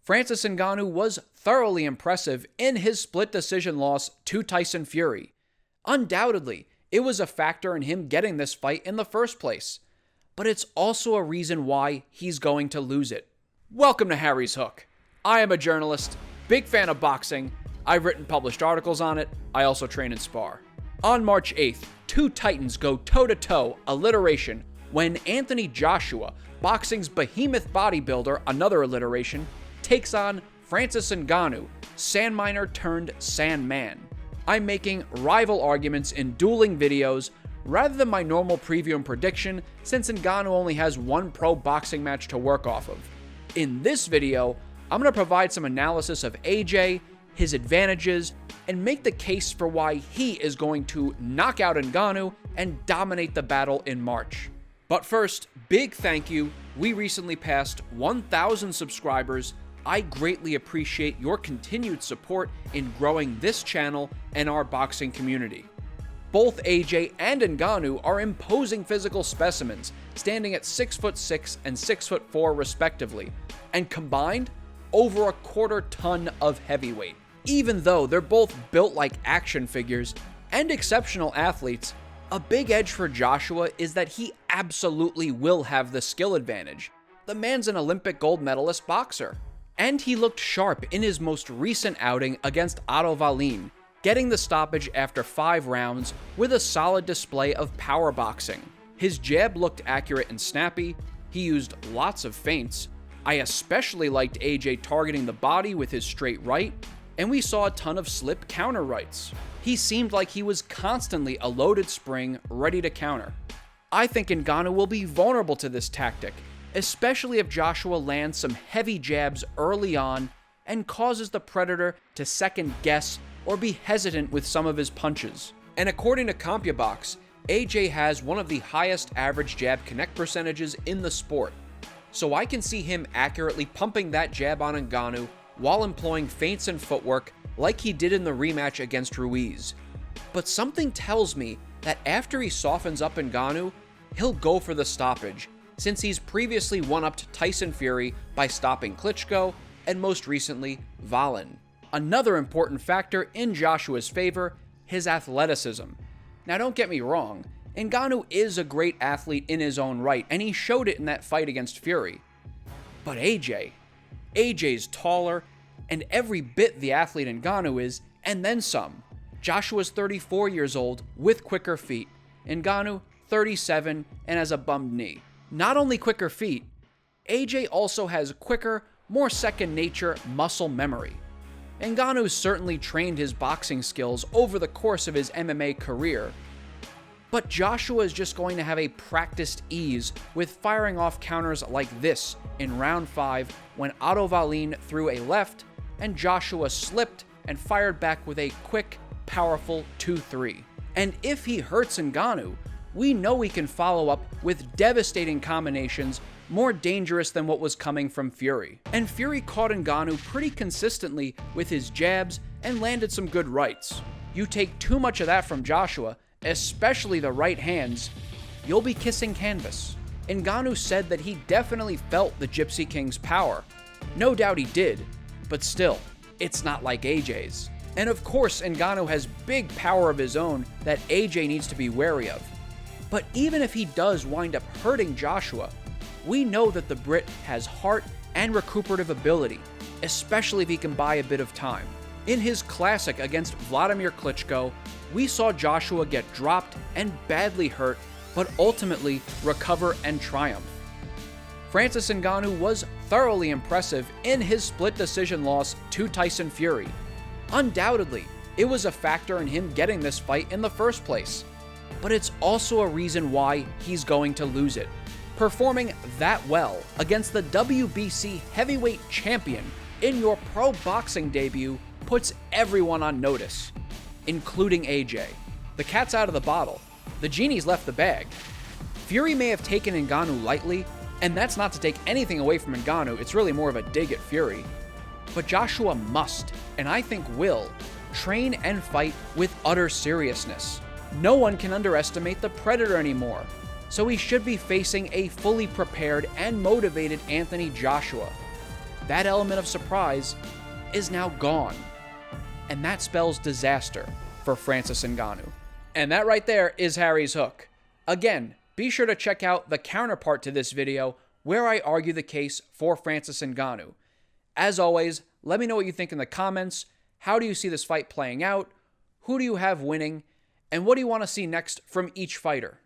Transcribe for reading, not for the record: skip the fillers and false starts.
Francis Ngannou was thoroughly impressive in his split decision loss to Tyson Fury. Undoubtedly, it was a factor in him getting this fight in the first place, but it's also a reason why he's going to lose it. Welcome to Harry's Hook. I am a journalist, big fan of boxing. I've written published articles on it. I also train and spar. On March 8th, two titans go toe-to-toe, alliteration, when Anthony Joshua, boxing's behemoth bodybuilder, another alliteration, takes on Francis Ngannou, sand miner turned sandman. I'm making rival arguments in dueling videos rather than my normal preview and prediction, since Ngannou only has one pro boxing match to work off of. In this video, I'm going to provide some analysis of AJ, his advantages, and make the case for why he is going to knock out Ngannou and dominate the battle in March. But first, big thank you. We recently passed 1,000 subscribers. I greatly appreciate your continued support in growing this channel and our boxing community. Both AJ and Ngannou are imposing physical specimens, standing at 6'6" and 6'4" respectively, and combined, over a quarter ton of heavyweight. Even though they're both built like action figures and exceptional athletes, a big edge for Joshua is that he absolutely will have the skill advantage. The man's an Olympic gold medalist boxer. And he looked sharp in his most recent outing against Otto Wallin, getting the stoppage after 5 rounds with a solid display of power boxing. His jab looked accurate and snappy, he used lots of feints. I especially liked AJ targeting the body with his straight right, and we saw a ton of slip counter rights. He seemed like he was constantly a loaded spring ready to counter. I think Ngannou will be vulnerable to this tactic, especially if Joshua lands some heavy jabs early on and causes the Predator to second guess or be hesitant with some of his punches. And according to CompuBox, AJ has one of the highest average jab connect percentages in the sport, so I can see him accurately pumping that jab on Ngannou while employing feints and footwork like he did in the rematch against Ruiz. But something tells me that after he softens up Ngannou, he'll go for the stoppage, since he's previously one-upped Tyson Fury by stopping Klitschko, and most recently, Wallin. Another important factor in Joshua's favor, his athleticism. Now don't get me wrong, Ngannou is a great athlete in his own right, and he showed it in that fight against Fury. But AJ's taller, and every bit the athlete Ngannou is, and then some. Joshua's 34 years old with quicker feet. Ngannou, 37, and has a bummed knee. Not only quicker feet, AJ also has quicker, more second-nature muscle memory. Ngannou certainly trained his boxing skills over the course of his MMA career, but Joshua is just going to have a practiced ease with firing off counters like this in round 5 when Otto Wallin threw a left and Joshua slipped and fired back with a quick, powerful 2-3. And if he hurts Ngannou, we know he can follow up with devastating combinations more dangerous than what was coming from Fury. And Fury caught Ngannou pretty consistently with his jabs and landed some good rights. You take too much of that from Joshua, especially the right hands, you'll be kissing canvas. Ngannou said that he definitely felt the Gypsy King's power. No doubt he did, but still, it's not like AJ's. And of course, Ngannou has big power of his own that AJ needs to be wary of. But even if he does wind up hurting Joshua, we know that the Brit has heart and recuperative ability, especially if he can buy a bit of time. In his classic against Vladimir Klitschko, we saw Joshua get dropped and badly hurt, but ultimately recover and triumph. Francis Ngannou was thoroughly impressive in his split decision loss to Tyson Fury. Undoubtedly, it was a factor in him getting this fight in the first place, but it's also a reason why he's going to lose it. Performing that well against the WBC heavyweight champion in your pro boxing debut puts everyone on notice, including AJ. The cat's out of the bottle. The genie's left the bag. Fury may have taken Ngannou lightly, and that's not to take anything away from Ngannou, it's really more of a dig at Fury. But Joshua must, and I think will, train and fight with utter seriousness. No one can underestimate the Predator anymore, so he should be facing a fully prepared and motivated Anthony Joshua. that element of surprise is now gone. And that spells disaster for Francis Ngannou. And that right there is Harry's hook. Again, be sure to check out the counterpart to this video where I argue the case for Francis Ngannou. As always, let me know what you think in the comments. How do you see this fight playing out? Who do you have winning? And what do you want to see next from each fighter?